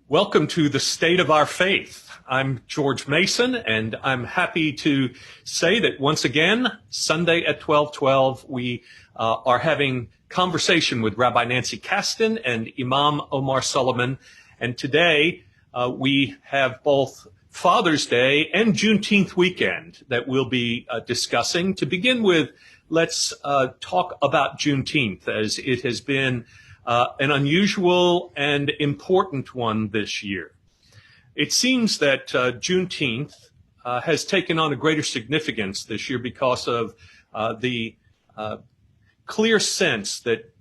Welcome to the State of Our Faith. I'm George Mason, and I'm happy to say that once again, Sunday at 12:12, we are having conversation with Rabbi Nancy Kasten and Imam Omar Solomon. And today we have both Father's Day and Juneteenth weekend that we'll be discussing. To begin with, let's talk about Juneteenth, as it has been an unusual and important one this year. It seems that Juneteenth has taken on a greater significance this year because of the clear sense that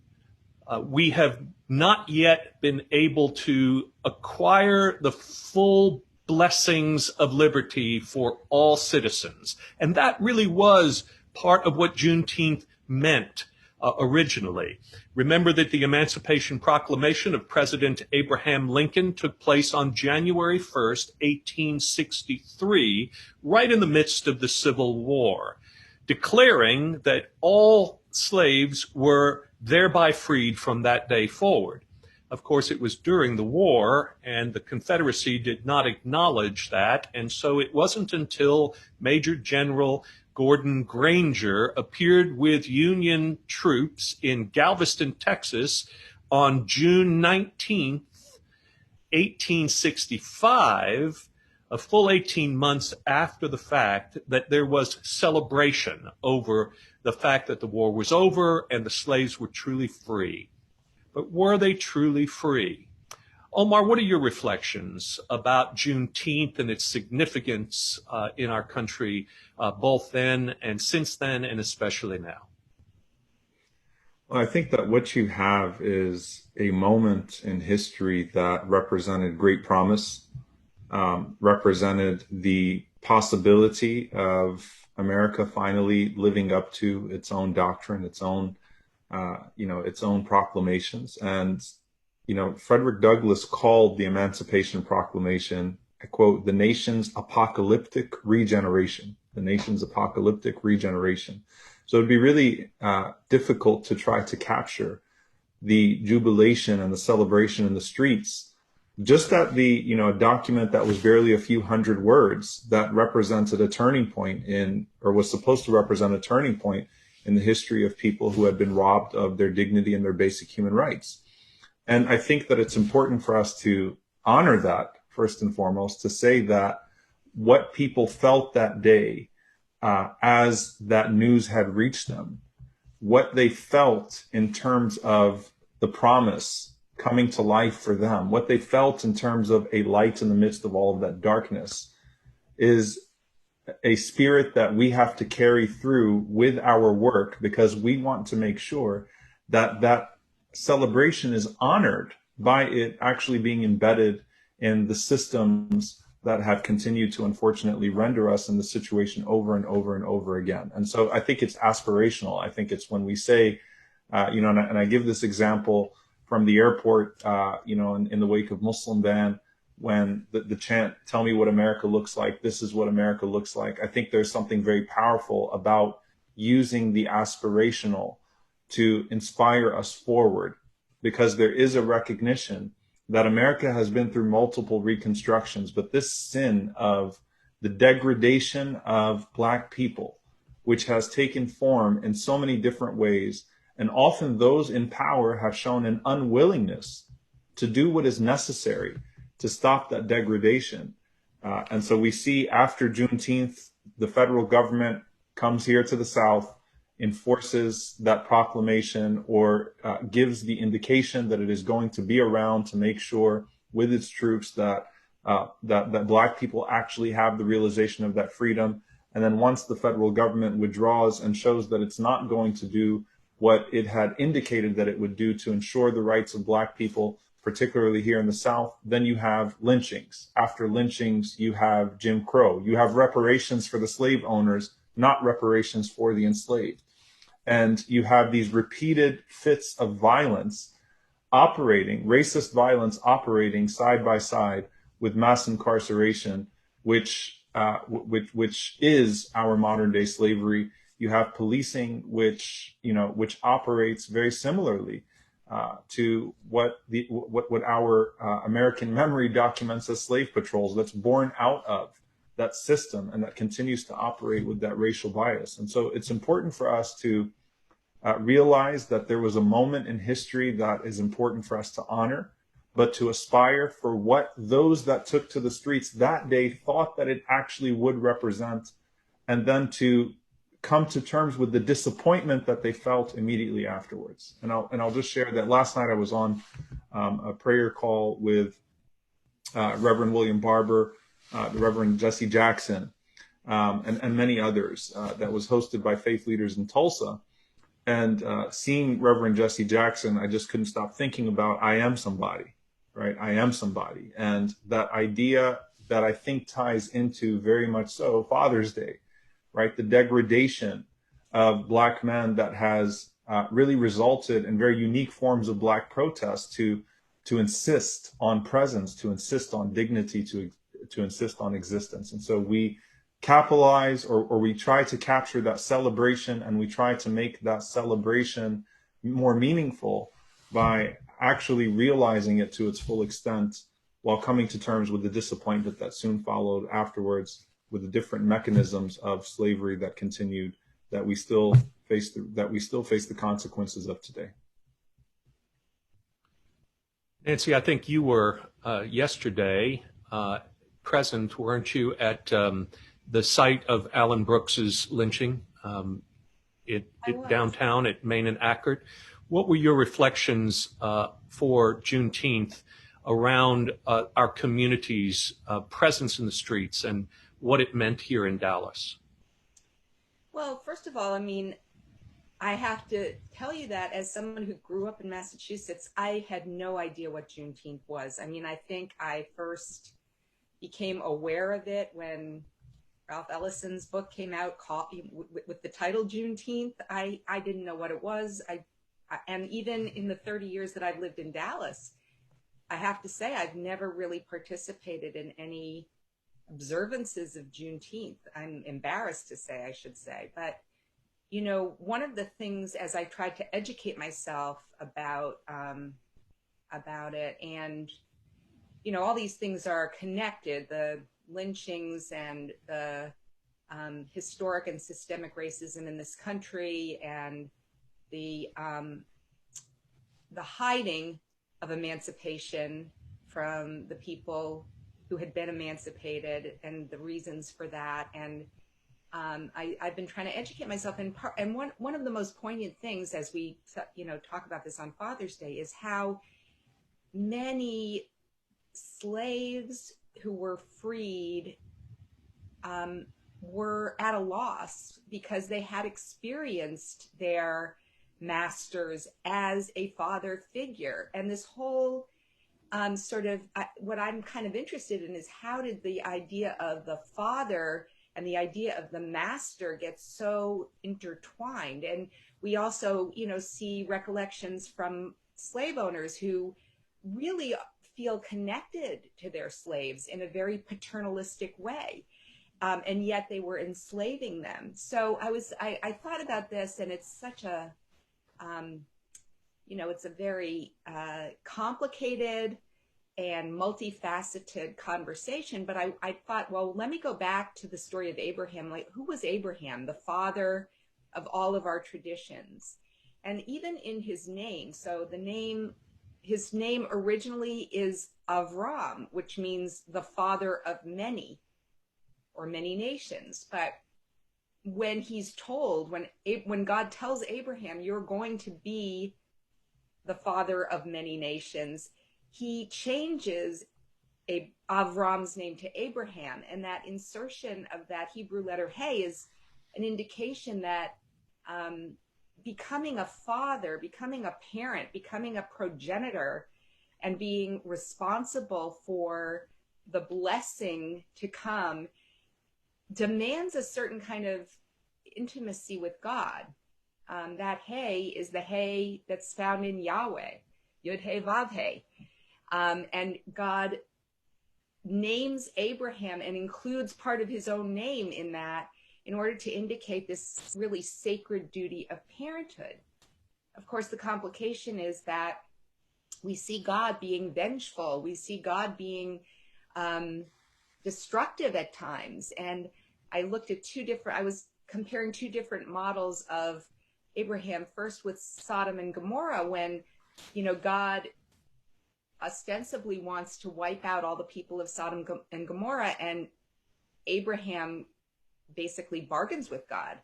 we have not yet been able to acquire the full blessings of liberty for all citizens. And that really was part of what Juneteenth meant originally. Remember that the Emancipation Proclamation of President Abraham Lincoln took place on January 1st, 1863, right in the midst of the Civil War, declaring that all slaves were thereby freed from that day forward. Of course, it was during the war, and the Confederacy did not acknowledge that, and so it wasn't until Major General Gordon Granger appeared with Union troops in Galveston, Texas on June 19th, 1865, a full 18 months after the fact, that there was celebration over the fact that the war was over and the slaves were truly free. But were they truly free? Omar, what are your reflections about Juneteenth and its significance in our country, both then and since then, and especially now? Well, I think that what you have is a moment in history that represented great promise, represented the possibility of America finally living up to its own doctrine, its own proclamations. And Frederick Douglass called the Emancipation Proclamation, I quote, the nation's apocalyptic regeneration, the nation's apocalyptic regeneration. So it'd be really difficult to try to capture the jubilation and the celebration in the streets, just at the, a document that was barely a few hundred words that represented a turning point or was supposed to represent a turning point in the history of people who had been robbed of their dignity and their basic human rights. And I think that it's important for us to honor that, first and foremost, to say that what people felt that day as that news had reached them, what they felt in terms of the promise coming to life for them, what they felt in terms of a light in the midst of all of that darkness, is a spirit that we have to carry through with our work, because we want to make sure that that celebration is honored by it actually being embedded in the systems that have continued to unfortunately render us in the situation over and over and over again. And so I think it's aspirational. I think it's when we say, and I give this example from the airport, in the wake of Muslim ban, when the chant, tell me what America looks like, this is what America looks like. I think there's something very powerful about using the aspirational to inspire us forward, because there is a recognition that America has been through multiple reconstructions, but this sin of the degradation of Black people, which has taken form in so many different ways, and often those in power have shown an unwillingness to do what is necessary to stop that degradation. And so we see after Juneteenth, the federal government comes here to the South, enforces that proclamation, or gives the indication that it is going to be around to make sure with its troops that Black people actually have the realization of that freedom. And then once the federal government withdraws and shows that it's not going to do what it had indicated that it would do to ensure the rights of Black people, particularly here in the South, then you have lynchings. After lynchings, you have Jim Crow. You have reparations for the slave owners, not reparations for the enslaved. And you have these repeated fits of violence operating, racist violence operating side by side with mass incarceration, which is our modern day slavery. You have policing, which operates very similarly to what our American memory documents as slave patrols, that's born out of that system and that continues to operate with that racial bias. And so it's important for us to realize that there was a moment in history that is important for us to honor, but to aspire for what those that took to the streets that day thought that it actually would represent, and then to come to terms with the disappointment that they felt immediately afterwards. And I'll just share that last night I was on a prayer call with Reverend William Barber, the Reverend Jesse Jackson, and many others that was hosted by faith leaders in Tulsa. And seeing Reverend Jesse Jackson, I just couldn't stop thinking about I am somebody, right? I am somebody. And that idea that I think ties into very much so Father's Day, right? The degradation of Black men that has really resulted in very unique forms of Black protest to insist on presence, to insist on dignity, to insist on existence. And so we capitalize or we try to capture that celebration, and we try to make that celebration more meaningful by actually realizing it to its full extent, while coming to terms with the disappointment that soon followed afterwards, with the different mechanisms of slavery that continued, that we still face the consequences of today. Nancy, I think you were yesterday present, weren't you, at the site of Alan Brooks's lynching downtown at Main and Ackert. What were your reflections for Juneteenth around our community's presence in the streets and what it meant here in Dallas? Well, first of all, I mean, I have to tell you that as someone who grew up in Massachusetts, I had no idea what Juneteenth was. I mean, I think I first became aware of it when Ralph Ellison's book came out with the title Juneteenth. I didn't know what it was. And even in the 30 years that I've lived in Dallas, I have to say I've never really participated in any observances of Juneteenth. I'm embarrassed to say, I should say. But, you know, one of the things as I tried to educate myself about it, and, you know, all these things are connected, the lynchings and the historic and systemic racism in this country, and the hiding of emancipation from the people who had been emancipated, and the reasons for that. And I've been trying to educate myself. And one of the most poignant things as we talk about this on Father's Day is how many slaves who were freed were at a loss because they had experienced their masters as a father figure. And this whole what I'm kind of interested in is, how did the idea of the father and the idea of the master get so intertwined? And we also, see recollections from slave owners who really feel connected to their slaves in a very paternalistic way. And yet they were enslaving them. So I thought about this, and it's such a, it's a very complicated and multifaceted conversation. But I thought, well, let me go back to the story of Abraham. Like, who was Abraham? The father of all of our traditions. And even in his name, so his name originally is Avram, which means the father of many, or many nations. But when he's told, when God tells Abraham, you're going to be the father of many nations, he changes Avram's name to Abraham. And that insertion of that Hebrew letter Hey is an indication that becoming a father, becoming a parent, becoming a progenitor, and being responsible for the blessing to come demands a certain kind of intimacy with God. That Hey is the Hey that's found in Yahweh, Yud Hey Vav Hey. And God names Abraham and includes part of his own name in that, in order to indicate this really sacred duty of parenthood. of course, the complication is that we see God being vengeful. We see God being destructive at times. And I looked at I was comparing two different models of Abraham, first with Sodom and Gomorrah, when, God ostensibly wants to wipe out all the people of Sodom and Gomorrah, and Abraham basically bargains with God.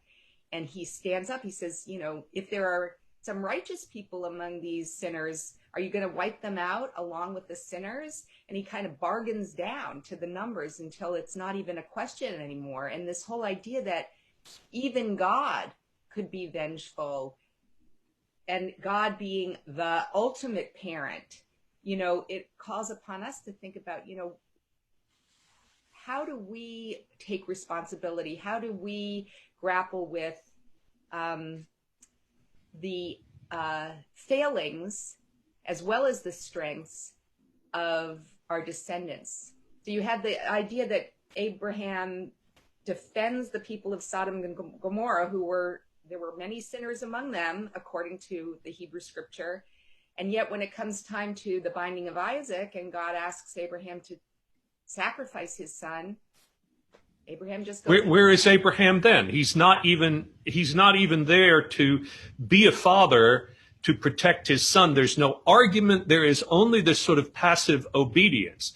And he stands up, he says, if there are some righteous people among these sinners, are you going to wipe them out along with the sinners? And he kind of bargains down to the numbers until it's not even a question anymore. And this whole idea that even God could be vengeful, and God being the ultimate parent, it calls upon us to think about, how do we take responsibility? How do we grapple with the failings as well as the strengths of our descendants? So you have the idea that Abraham defends the people of Sodom and Gomorrah, there were many sinners among them, according to the Hebrew scripture. And yet when it comes time to the binding of Isaac and God asks Abraham to sacrifice his son, Abraham just goes. Where is Abraham then? He's not even there to be a father to protect his son. There's no argument. There is only this sort of passive obedience.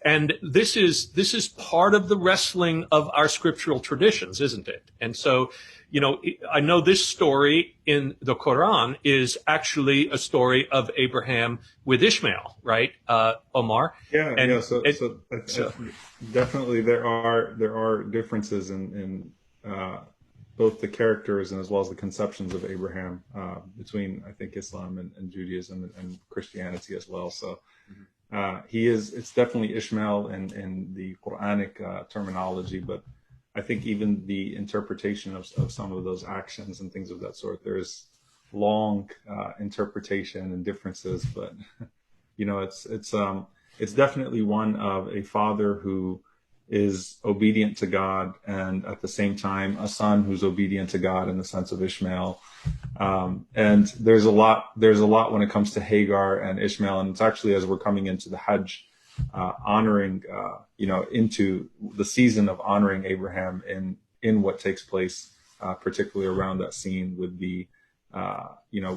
And this is part of the wrestling of our scriptural traditions, isn't it? And so, I know this story in the Quran is actually a story of Abraham with Ishmael, right, Omar? Yeah, So definitely there are differences in both the characters and as well as the conceptions of Abraham between, I think, Islam and Judaism and Christianity as well. So it's definitely Ishmael in the Quranic terminology, but I think even the interpretation of some of those actions and things of that sort, there's long interpretation and differences, but it's definitely one of a father who is obedient to God, and at the same time a son who's obedient to God in the sense of Ishmael. And there's a lot when it comes to Hagar and Ishmael, and it's actually, as we're coming into the Hajj, honoring, into the season of honoring Abraham in what takes place, particularly around that scene with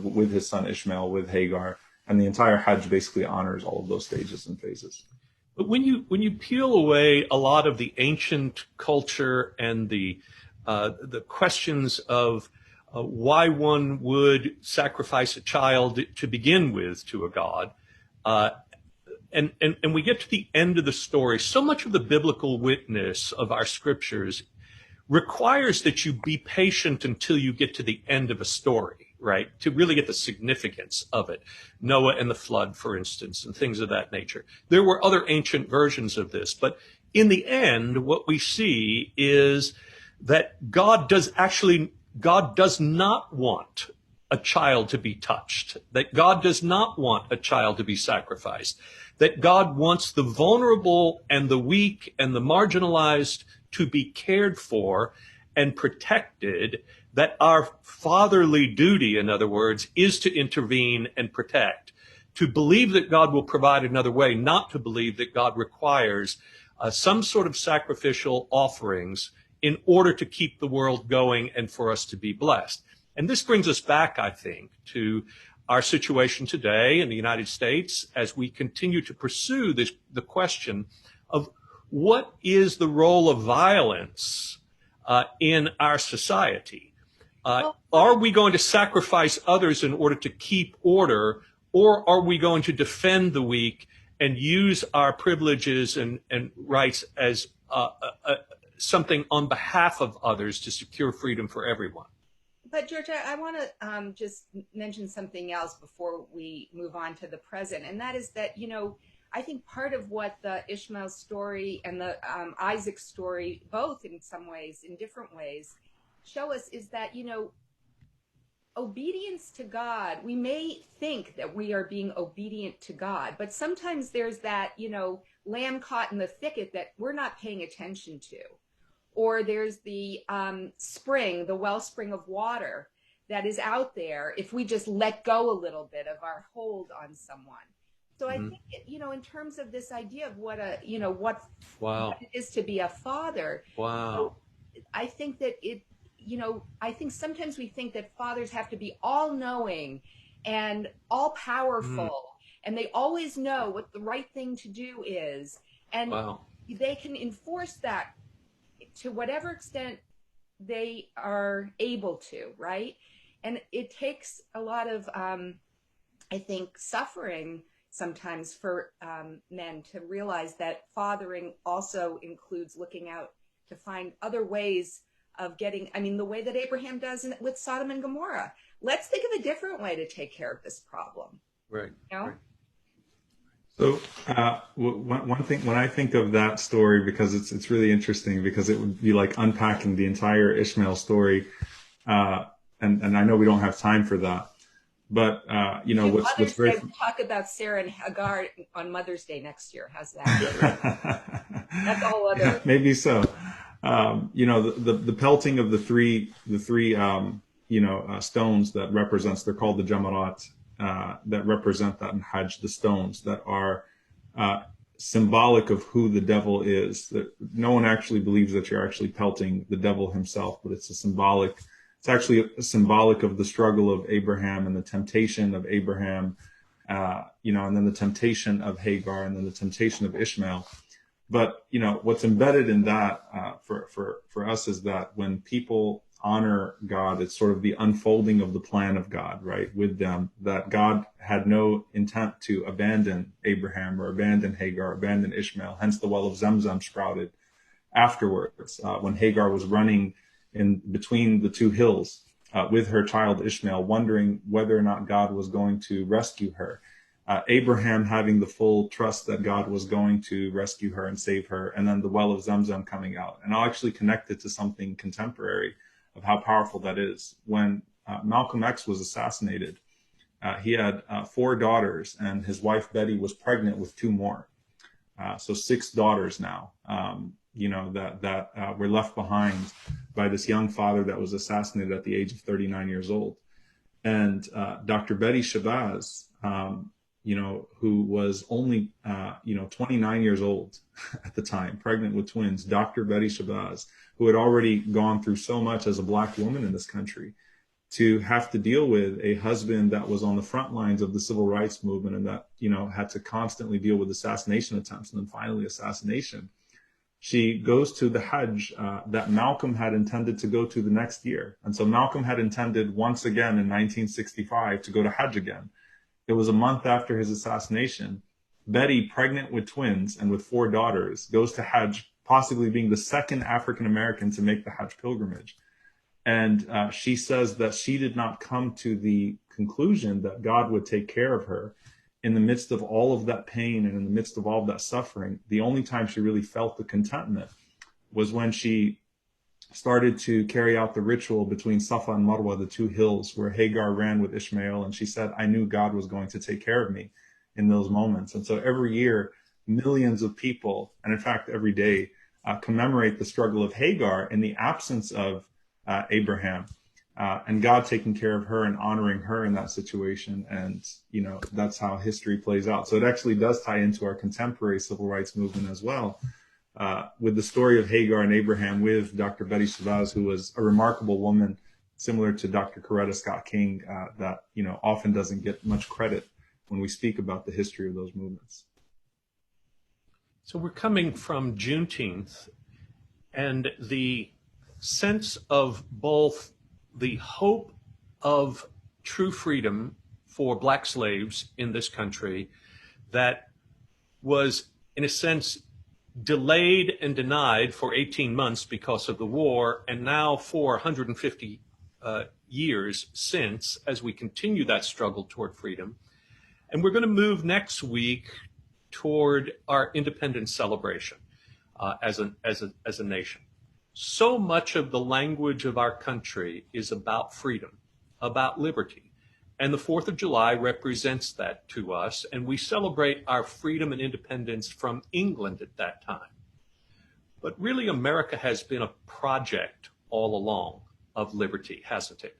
with his son Ishmael, with Hagar, and the entire Hajj basically honors all of those stages and phases. But when you peel away a lot of the ancient culture and the questions of why one would sacrifice a child to begin with to a god, and we get to the end of the story, so much of the biblical witness of our scriptures requires that you be patient until you get to the end of a story, right? To really get the significance of it. Noah and the flood, for instance, and things of that nature. There were other ancient versions of this, but in the end, what we see is that God does not want a child to be touched, that God does not want a child to be sacrificed, that God wants the vulnerable and the weak and the marginalized to be cared for and protected, that our fatherly duty, in other words, is to intervene and protect, to believe that God will provide another way, not to believe that God requires some sort of sacrificial offerings in order to keep the world going and for us to be blessed. And this brings us back, I think, to our situation today in the United States as we continue to pursue the question of what is the role of violence in our society. Are we going to sacrifice others in order to keep order, or are we going to defend the weak and use our privileges and rights as something on behalf of others to secure freedom for everyone? But George, I want to just mention something else before we move on to the present, and that is that, I think part of what the Ishmael story and the Isaac story, both in some ways, in different ways, show us is that, obedience to God, we may think that we are being obedient to God, but sometimes there's that, lamb caught in the thicket that we're not paying attention to. Or there's the spring, the wellspring of water that is out there if we just let go a little bit of our hold on someone. So I think, in terms of this idea of what Wow. it is to be a father, Wow. I think that I think sometimes we think that fathers have to be all knowing and all powerful, and they always know what the right thing to do is. And Wow. they can enforce that to whatever extent they are able to, right? And it takes a lot of, I think, suffering sometimes for men to realize that fathering also includes looking out to find other ways of getting, the way that Abraham does with Sodom and Gomorrah. Let's think of a different way to take care of this problem. Right. You know? Right. So one thing, when I think of that story, because it's really interesting, because it would be like unpacking the entire Ishmael story, and I know we don't have time for that, but what's Mother's very Day, we'll talk about Sarah and Hagar on Mother's Day next year. How's that? That's a whole other. Yeah, maybe so. The pelting of the three stones that represents, they're called the Jamarat, that represent that in Hajj, the stones that are symbolic of who the devil is. That no one actually believes that you're actually pelting the devil himself, but it's actually symbolic of the struggle of Abraham and the temptation of Abraham, and then the temptation of Hagar, and then the temptation of Ishmael. But what's embedded in that for us is that when people honor God, it's sort of the unfolding of the plan of God, right, with them, that God had no intent to abandon Abraham or abandon Hagar, or abandon Ishmael. Hence the well of Zamzam sprouted afterwards, when Hagar was running in between the two hills with her child Ishmael, wondering whether or not God was going to rescue her. Abraham having the full trust that God was going to rescue her and save her, and then the well of Zamzam coming out. And I'll actually connect it to something contemporary of how powerful that is. When Malcolm X was assassinated, he had 4 daughters, and his wife Betty was pregnant with 2 more. So 6 daughters now, that were left behind by this young father that was assassinated at the age of 39 years old. And Dr. Betty Shabazz, who was only, 29 years old at the time, pregnant with twins, Dr. Betty Shabazz, who had already gone through so much as a Black woman in this country, to have to deal with a husband that was on the front lines of the civil rights movement, and that, had to constantly deal with assassination attempts and then finally assassination. She goes to the Hajj that Malcolm had intended to go to the next year. And so Malcolm had intended once again in 1965 to go to Hajj again. It was a month after his assassination. Betty, pregnant with twins and with 4 daughters, goes to Hajj, possibly being the second African American to make the Hajj pilgrimage. And she says that she did not come to the conclusion that God would take care of her in the midst of all of that pain and in the midst of all of that suffering. The only time she really felt the contentment was when she started to carry out the ritual between Safa and Marwa, the 2 hills where Hagar ran with Ishmael. And she said, I knew God was going to take care of me in those moments. And so every year, millions of people, and in fact, every day, commemorate the struggle of Hagar in the absence of Abraham, and God taking care of her and honoring her in that situation. And, that's how history plays out. So it actually does tie into our contemporary civil rights movement as well. With the story of Hagar and Abraham, with Dr. Betty Shabazz, who was a remarkable woman, similar to Dr. Coretta Scott King, that often doesn't get much credit when we speak about the history of those movements. So we're coming from Juneteenth, and the sense of both the hope of true freedom for Black slaves in this country that was, in a sense, delayed and denied for 18 months because of the war, and now for 150 years since, as we continue that struggle toward freedom. And we're going to move next week toward our independence celebration as a nation. So much of the language of our country is about freedom, about liberty. And the 4th of July represents that to us, and we celebrate our freedom and independence from England at that time. But really, America has been a project all along of liberty, hasn't it?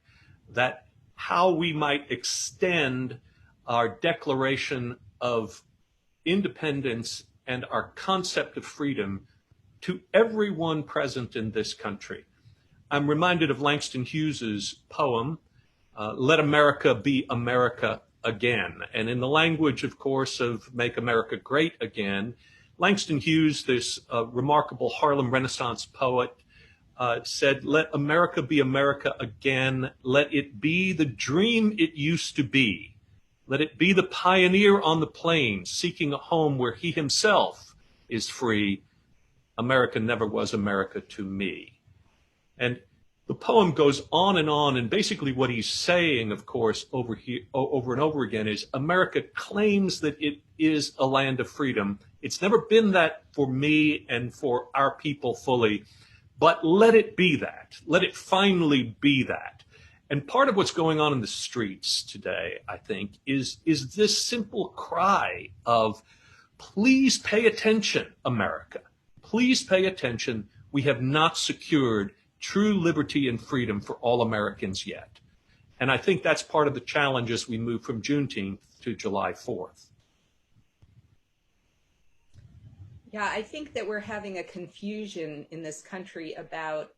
That how we might extend our Declaration of Independence and our concept of freedom to everyone present in this country. I'm reminded of Langston Hughes's poem, Let America Be America Again. And in the language, of course, of Make America Great Again, Langston Hughes, this remarkable Harlem Renaissance poet, said, let America be America again. Let it be the dream it used to be. Let it be the pioneer on the plains seeking a home where he himself is free. America never was America to me. And the poem goes on, and basically what he's saying, of course, over and over again is America claims that it is a land of freedom. It's never been that for me and for our people fully, but let it be that. Let it finally be that. And part of what's going on in the streets today, I think, is this simple cry of, please pay attention, America. Please pay attention. We have not secured true liberty and freedom for all Americans yet. And I think that's part of the challenge as we move from Juneteenth to July 4th. Yeah, I think that we're having a confusion in this country about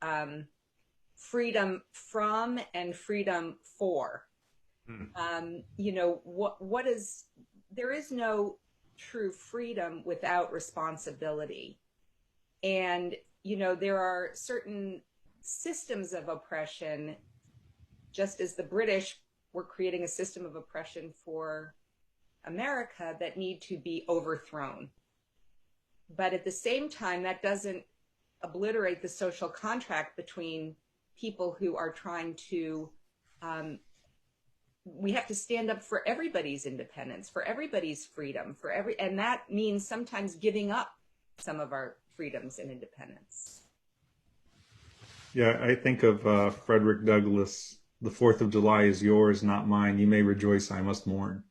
freedom from and freedom for. You know, what is, there is no true freedom without responsibility. And, you know, there are certain systems of oppression, just as the British were creating a system of oppression for America, that need to be overthrown. But at the same time, that doesn't obliterate the social contract between people who are trying to, we have to stand up for everybody's independence, for everybody's freedom, and that means sometimes giving up some of our freedoms and independence. Yeah, I think of Frederick Douglass, the 4th of July is yours, not mine. You may rejoice, I must mourn.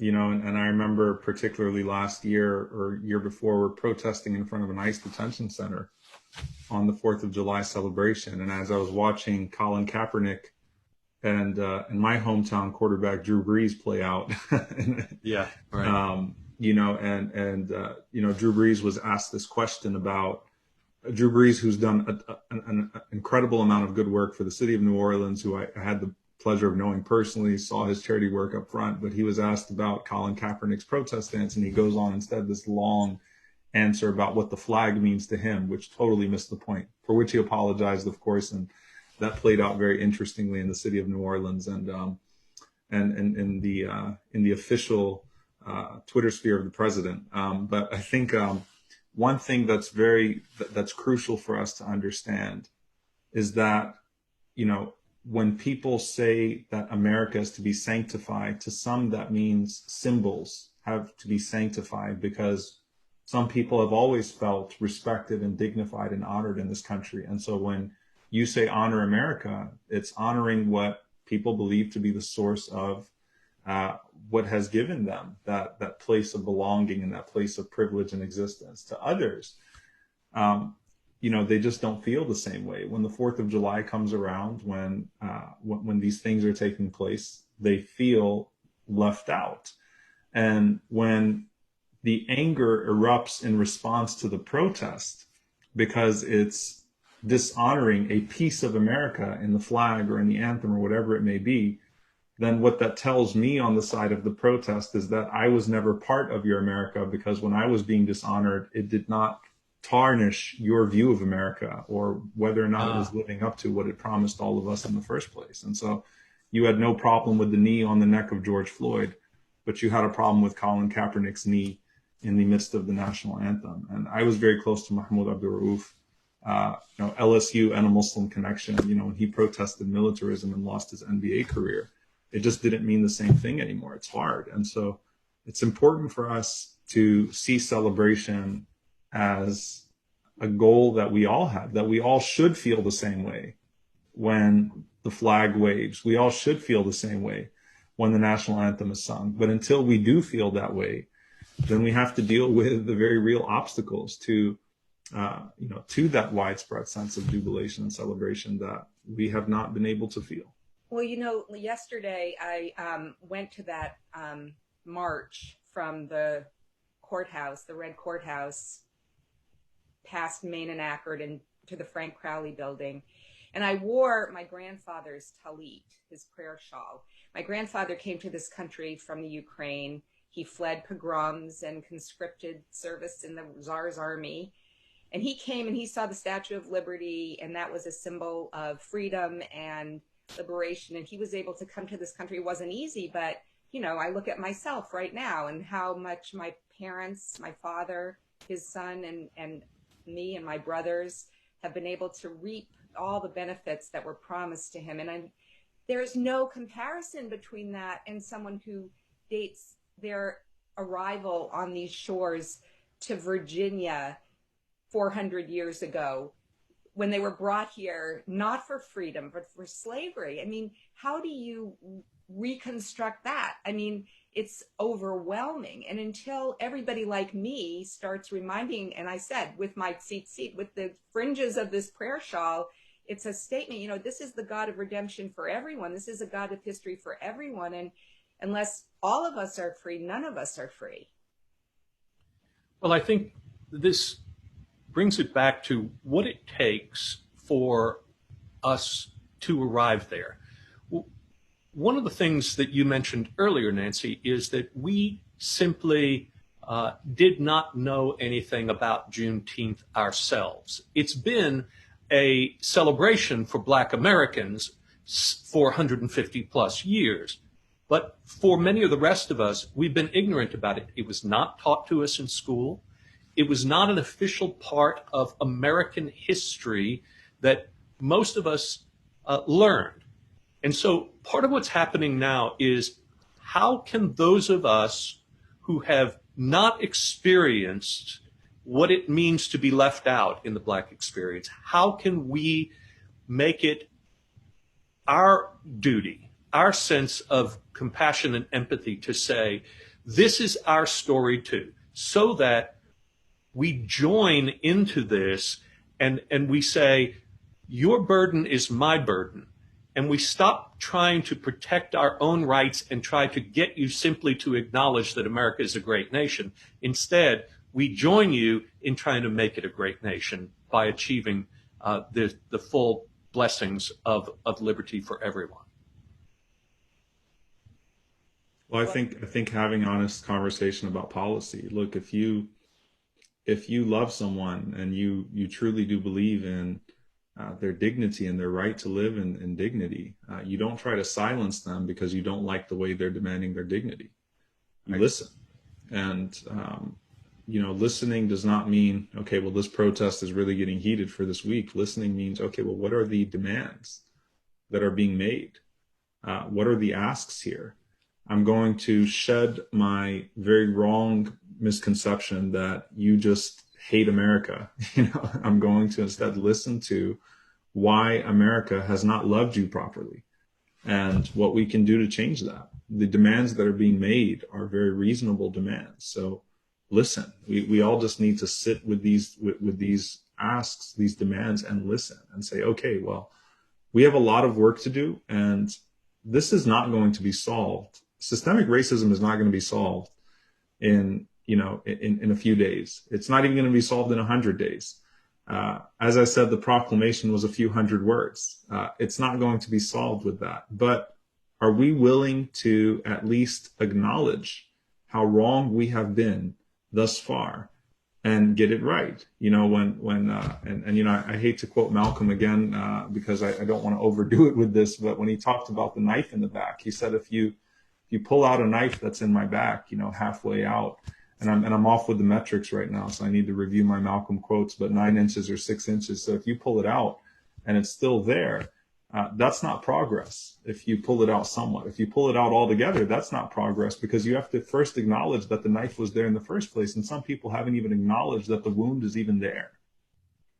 You know, and I remember particularly last year or year before, we're protesting in front of an ICE detention center on the 4th of July celebration. And as I was watching Colin Kaepernick and in my hometown quarterback Drew Brees play out, Yeah, right. you know, and you know, Drew Brees was asked this question about Drew Brees, who's done an incredible amount of good work for the city of New Orleans, who I had the pleasure of knowing personally, saw his charity work up front, but he was asked about Colin Kaepernick's protest stance, and he goes on instead this long answer about what the flag means to him, which totally missed the point, for which he apologized, of course, and that played out very interestingly in the city of New Orleans and in the official Twitter sphere of the president. But I think one thing that's crucial for us to understand is that, you know, when people say that America is to be sanctified, to some that means symbols have to be sanctified, because some people have always felt respected and dignified and honored in this country. And so when you say honor America, it's honoring what people believe to be the source of what has given them that place of belonging and that place of privilege and existence. To others, you know, they just don't feel the same way. When the 4th of July comes around, when these things are taking place, they feel left out. And when the anger erupts in response to the protest, because it's dishonoring a piece of America in the flag or in the anthem or whatever it may be, then what that tells me on the side of the protest is that I was never part of your America, because when I was being dishonored, it did not tarnish your view of America or whether or not it was living up to what it promised all of us in the first place. And so you had no problem with the knee on the neck of George Floyd, but you had a problem with Colin Kaepernick's knee in the midst of the national anthem. And I was very close to Mahmoud Abdul Rauf, you know, LSU and a Muslim connection. You know, when he protested militarism and lost his NBA career, it just didn't mean the same thing anymore. It's hard. And so it's important for us to see celebration as a goal that we all have, that we all should feel the same way when the flag waves. We all should feel the same way when the national anthem is sung. But until we do feel that way, then we have to deal with the very real obstacles to, you know, to that widespread sense of jubilation and celebration that we have not been able to feel. Well, you know, yesterday I went to that march from the courthouse, the red courthouse, past Main and Ackerd and to the Frank Crowley building. And I wore my grandfather's talit, his prayer shawl. My grandfather came to this country from the Ukraine. He fled pogroms and conscripted service in the Tsar's army. And he came and he saw the Statue of Liberty, and that was a symbol of freedom and liberation. And he was able to come to this country. It wasn't easy, but, you know, I look at myself right now and how much my parents, my father, his son, and me and my brothers have been able to reap all the benefits that were promised to him. And there's no comparison between that and someone who dates their arrival on these shores to Virginia 400 years ago, when they were brought here not for freedom but for slavery. I mean, how do you reconstruct that? I mean, it's overwhelming. And until everybody like me starts reminding, and I said with my seat with the fringes of this prayer shawl, it's a statement, you know, this is the God of redemption for everyone. This is a God of history for everyone. And unless all of us are free, none of us are free. Well, I think this brings it back to what it takes for us to arrive there. One of the things that you mentioned earlier, Nancy, is that we simply did not know anything about Juneteenth ourselves. It's been a celebration for Black Americans for 150 plus years. But for many of the rest of us, we've been ignorant about it. It was not taught to us in school. It was not an official part of American history that most of us learned. And so part of what's happening now is, how can those of us who have not experienced what it means to be left out in the Black experience, how can we make it our duty, our sense of compassion and empathy to say, this is our story too, so that we join into this and we say, your burden is my burden. And we stop trying to protect our own rights and try to get you simply to acknowledge that America is a great nation. Instead, we join you in trying to make it a great nation by achieving the full blessings of liberty for everyone. Well, I think having honest conversation about policy. Look, if you love someone and you truly do believe in their dignity and their right to live in dignity, you don't try to silence them because you don't like the way they're demanding their dignity. You listen. And, listening does not mean, okay, well, this protest is really getting heated for this week. Listening means, okay, well, what are the demands that are being made? What are the asks here? I'm going to shed my very wrong misconception that you just hate America. I'm going to instead listen to why America has not loved you properly and what we can do to change that. The demands that are being made are very reasonable demands. So listen, we all just need to sit with these asks, these demands, and listen and say, okay, well, we have a lot of work to do, and this is not going to be solved. Systemic racism is not going to be solved in a few days. It's not even going to be solved in 100 days. As I said, the proclamation was a few hundred words. It's not going to be solved with that. But are we willing to at least acknowledge how wrong we have been thus far and get it right? I hate to quote Malcolm again because I don't want to overdo it with this, but when he talked about the knife in the back, he said, if you pull out a knife that's in my back, halfway out, and I'm off with the metrics right now, so I need to review my Malcolm quotes, but 9 inches or 6 inches. So if you pull it out and it's still there, that's not progress. If you pull it out somewhat, if you pull it out altogether, that's not progress, because you have to first acknowledge that the knife was there in the first place. And some people haven't even acknowledged that the wound is even there,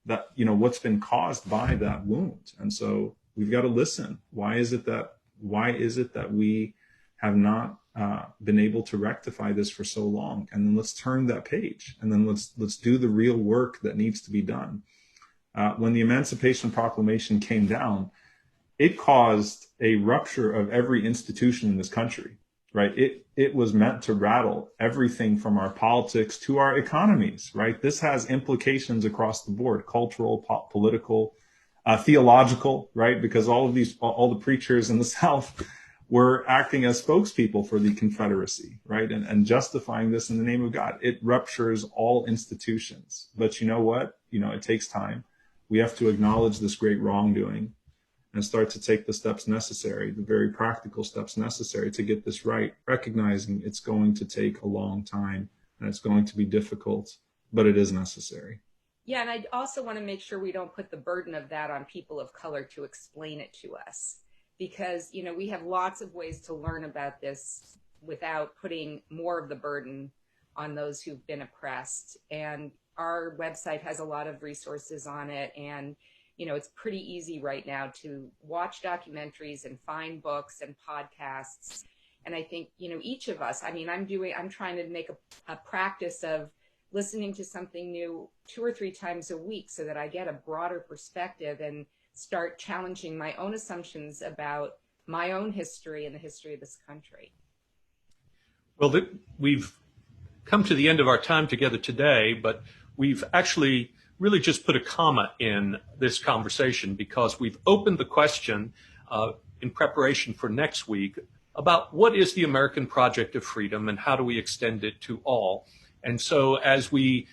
that, what's been caused by that wound. And so we've got to listen. Why is it that we have not been able to rectify this for so long? And then let's turn that page, and then let's do the real work that needs to be done. When the Emancipation Proclamation came down, it caused a rupture of every institution in this country, right? It was meant to rattle everything from our politics to our economies, right? This has implications across the board, cultural, political, theological, right? Because all the preachers in the South were acting as spokespeople for the Confederacy, right? And justifying this in the name of God. It ruptures all institutions. But you know what? It takes time. We have to acknowledge this great wrongdoing and start to take the steps necessary, the very practical steps necessary to get this right, recognizing it's going to take a long time and it's going to be difficult, but it is necessary. Yeah, and I also want to make sure we don't put the burden of that on people of color to explain it to us, because, we have lots of ways to learn about this without putting more of the burden on those who've been oppressed. And our website has a lot of resources on it, and it's pretty easy right now to watch documentaries and find books and podcasts. And I think, each of us, I'm trying to make a practice of listening to something new 2 or 3 times a week so that I get a broader perspective and start challenging my own assumptions about my own history and the history of this country. Well, we've come to the end of our time together today, but we've actually really just put a comma in this conversation because we've opened the question in preparation for next week about what is the American project of freedom and how do we extend it to all. And so as we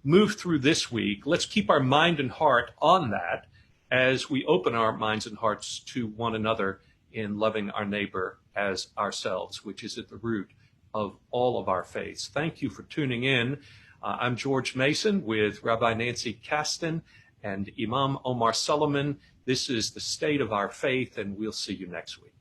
move through this week, let's keep our mind and heart on that as we open our minds and hearts to one another in loving our neighbor as ourselves, which is at the root of all of our faiths. Thank you for tuning in. I'm George Mason with Rabbi Nancy Kasten and Imam Omar Solomon. This is The State of Our Faith, and we'll see you next week.